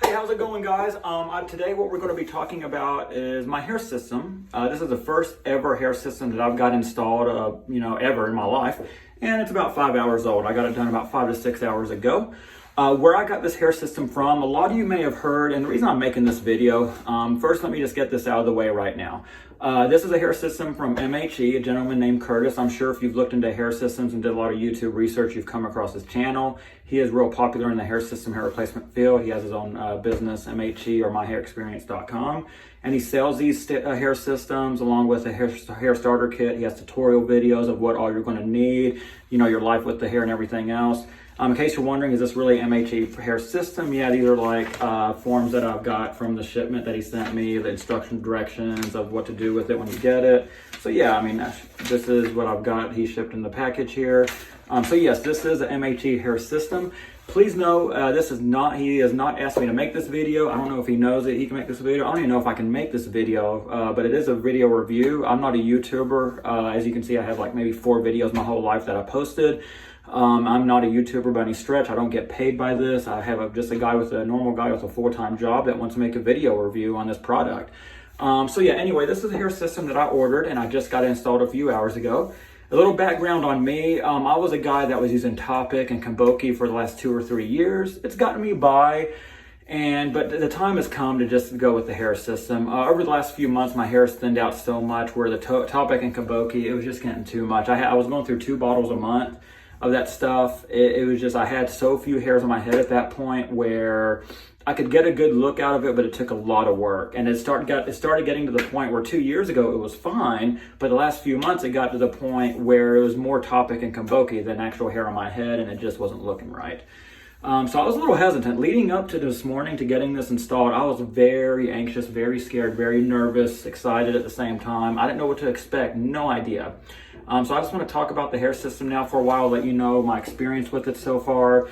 Hey, how's it going, guys? Today what we're going to be talking about is my hair system. This is the first ever hair system that I've got installed, ever in my life, and it's about 5 hours old. I got it done about 5 to 6 hours ago. Where I got this hair system from, a lot of you may have heard, and the reason I'm making this video, first let me just get this out of the way right now. This is a hair system from MHE, a gentleman named Curtis. I'm sure if you've looked into hair systems and did a lot of YouTube research, you've come across his channel. He is real popular in the hair system, hair replacement field. He has his own business, MHE or myhairexperience.com. And he sells these hair systems along with a hair starter kit. He has tutorial videos of what all you're going to need, your life with the hair and everything else. In case you're wondering, is this really MHE hair system? Yeah, these are like forms that I've got from the shipment that he sent me, the instruction directions of what to do with it when you get it. So yeah, I mean, this is what I've got. He shipped in the package here. So yes, this is an MHE hair system. Please know, he has not asked me to make this video. I don't know if he knows that he can make this video. I don't even know if I can make this video, but it is a video review. I'm not a YouTuber. As you can see, I have like maybe 4 videos my whole life that I posted. I'm not a YouTuber by any stretch. I don't get paid by this. I have just a normal guy with a full-time job that wants to make a video review on this product. So yeah, anyway, this is a hair system that I ordered and I just got it installed a few hours ago. A little background on me. I was a guy that was using Topic and Kamboki for the last 2 or 3 years. It's gotten me by, but the time has come to just go with the hair system. Over the last few months, my hair's thinned out so much where the Topic and Kamboki, it was just getting too much. I was going through 2 bottles a month of that stuff. It was just, I had so few hairs on my head at that point where I could get a good look out of it, but it took a lot of work. And it started getting to the point where 2 years ago it was fine, but the last few months it got to the point where it was more Topic and Kamboki than actual hair on my head, and it just wasn't looking right. So I was a little hesitant. Leading up to this morning to getting this installed, I was very anxious, very scared, very nervous, excited at the same time. I didn't know what to expect, no idea. So I just want to talk about the hair system now for a while, let you know my experience with it so far.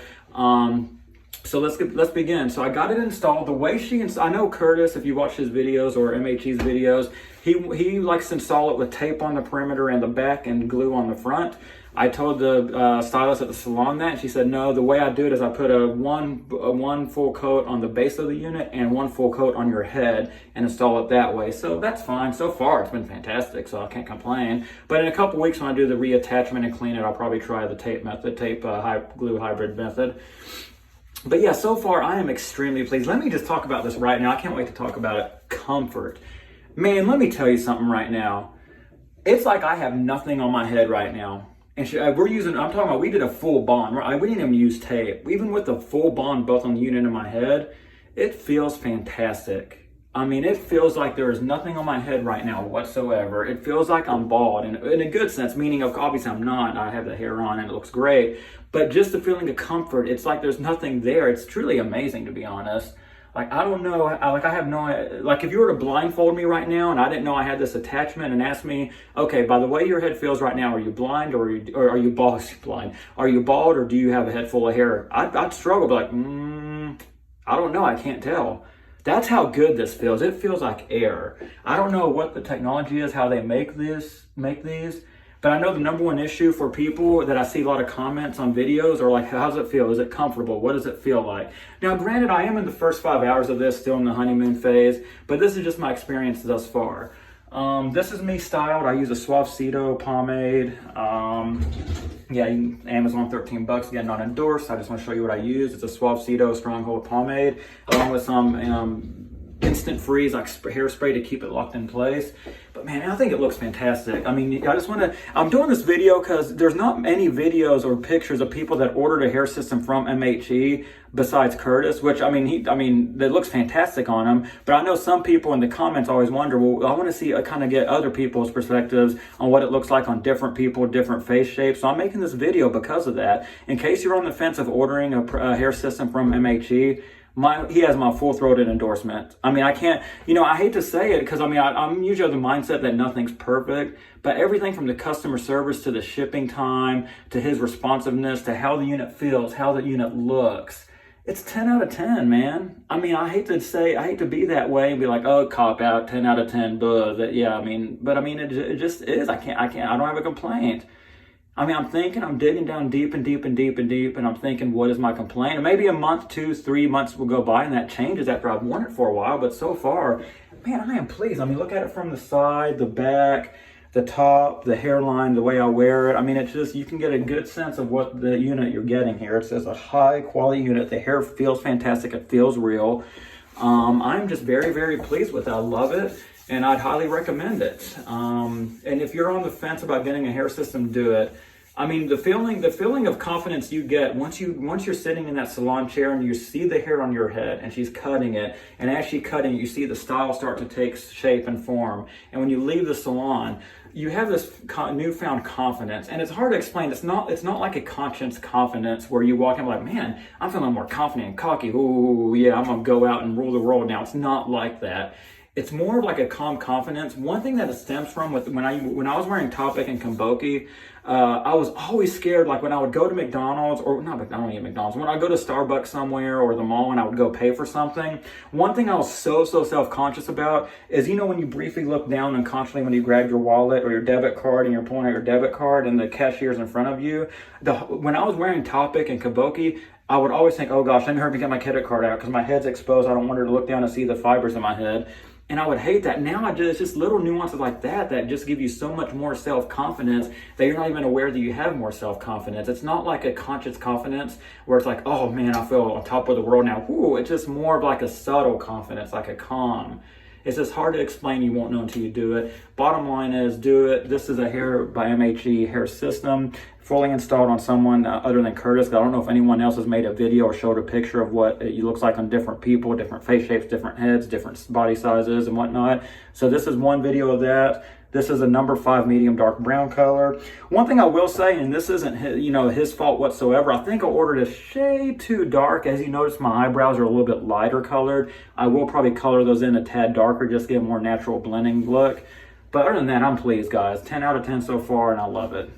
So let's begin. So I got it installed. The way I know Curtis, if you watch his videos or MHE's videos, he likes to install it with tape on the perimeter and the back and glue on the front. I told the stylist at the salon that, and she said, no, the way I do it is I put one full coat on the base of the unit and 1 full coat on your head and install it that way. So that's fine. So far, it's been fantastic, so I can't complain. But in a couple weeks when I do the reattachment and clean it, I'll probably try the tape method, glue hybrid method. But yeah, so far I am extremely pleased. Let me just talk about this right now. I can't wait to talk about it. Comfort. Man, let me tell you something right now. It's like I have nothing on my head right now. And we did a full bond, right? We didn't even use tape. Even with the full bond both on the unit and my head, it feels fantastic. I mean, it feels like there is nothing on my head right now whatsoever. It feels like I'm bald, and in a good sense, meaning obviously I'm not. I have the hair on and it looks great. But just the feeling of comfort, it's like there's nothing there. It's truly amazing, to be honest. Like, I don't know, I have no, like if you were to blindfold me right now and I didn't know I had this attachment and ask me, okay, by the way your head feels right now, are you blind or are you bald? Blind? Are you bald or do you have a head full of hair? I'd struggle, like, I don't know, I can't tell. That's how good this feels. It feels like air. I don't know what the technology is, how they make these, but I know the number one issue for people that I see a lot of comments on videos are like, how does it feel? Is it comfortable? What does it feel like? Now, granted, I am in the first 5 hours of this, still in the honeymoon phase, but this is just my experience thus far. This is me styled. I use a Suavecito pomade. Amazon, 13 bucks, again, not endorsed. I just want to show you what I use. It's a Suavecito Stronghold pomade, along with some instant freeze, like hairspray to keep it locked in place. But man, I think it looks fantastic. I mean, I'm doing this video because there's not many videos or pictures of people that ordered a hair system from MHE besides Curtis, which that looks fantastic on him. But I know some people in the comments always wonder, well, I want to see, kind of get other people's perspectives on what it looks like on different people, different face shapes. So I'm making this video because of that. In case you're on the fence of ordering a hair system from MHE, he has my full-throated endorsement. I mean, I can't, I hate to say it because I'm usually of the mindset that nothing's perfect, but everything from the customer service to the shipping time to his responsiveness to how the unit feels, how the unit looks, it's 10 out of 10, man. I mean, I hate to be that way and be like, oh, cop out, 10 out of 10, but it just is. I don't have a complaint. I mean, I'm digging down deep and deep and deep and deep, and I'm thinking, what is my complaint? And maybe a month, 2, 3 months will go by, and that changes after I've worn it for a while. But so far, man, I am pleased. I mean, look at it from the side, the back, the top, the hairline, the way I wear it. I mean, it's just, you can get a good sense of what the unit you're getting here. It's just a high quality unit. The hair feels fantastic. It feels real. I'm just very, very pleased with it. I love it, and I'd highly recommend it. And if you're on the fence about getting a hair system, do it. I mean, the feeling of confidence you get once you're sitting in that salon chair and you see the hair on your head and she's cutting it, and as she's cutting it, you see the style start to take shape and form. And when you leave the salon, you have this newfound confidence, and it's hard to explain. It's not like a conscious confidence where you walk in like, man, I'm feeling more confident and cocky. Ooh, yeah, I'm gonna go out and rule the world now. It's not like that. It's more of like a calm confidence. One thing that it stems from when I was wearing Topic and Kamboki, I was always scared. Like when I would go to McDonald's, or not McDonald's, I don't eat McDonald's. When I go to Starbucks somewhere or the mall and I would go pay for something, one thing I was so self-conscious about is, when you briefly look down unconsciously when you grab your wallet or your debit card and you're pulling out your debit card and the cashier's in front of you. When I was wearing Topic and Kamboki, I would always think, oh gosh, let me hurry and get my credit card out because my head's exposed. I don't want her to look down and see the fibers in my head. And I would hate that. Now it's just little nuances like that just give you so much more self-confidence that you're not even aware that you have more self-confidence. It's not like a conscious confidence where it's like, oh man, I feel on top of the world now. Ooh, it's just more of like a subtle confidence, like a calm. It's just hard to explain. You won't know until you do it. Bottom line is, do it. This is a Hair by MHE hair system, fully installed on someone other than Curtis. I don't know if anyone else has made a video or showed a picture of what it looks like on different people, different face shapes, different heads, different body sizes and whatnot. So this is one video of that. This is a number 5 medium dark brown color. One thing I will say, and this isn't his fault whatsoever, I think I ordered a shade too dark. As you notice, my eyebrows are a little bit lighter colored. I will probably color those in a tad darker, just to get a more natural blending look. But other than that, I'm pleased, guys. 10 out of 10 so far, and I love it.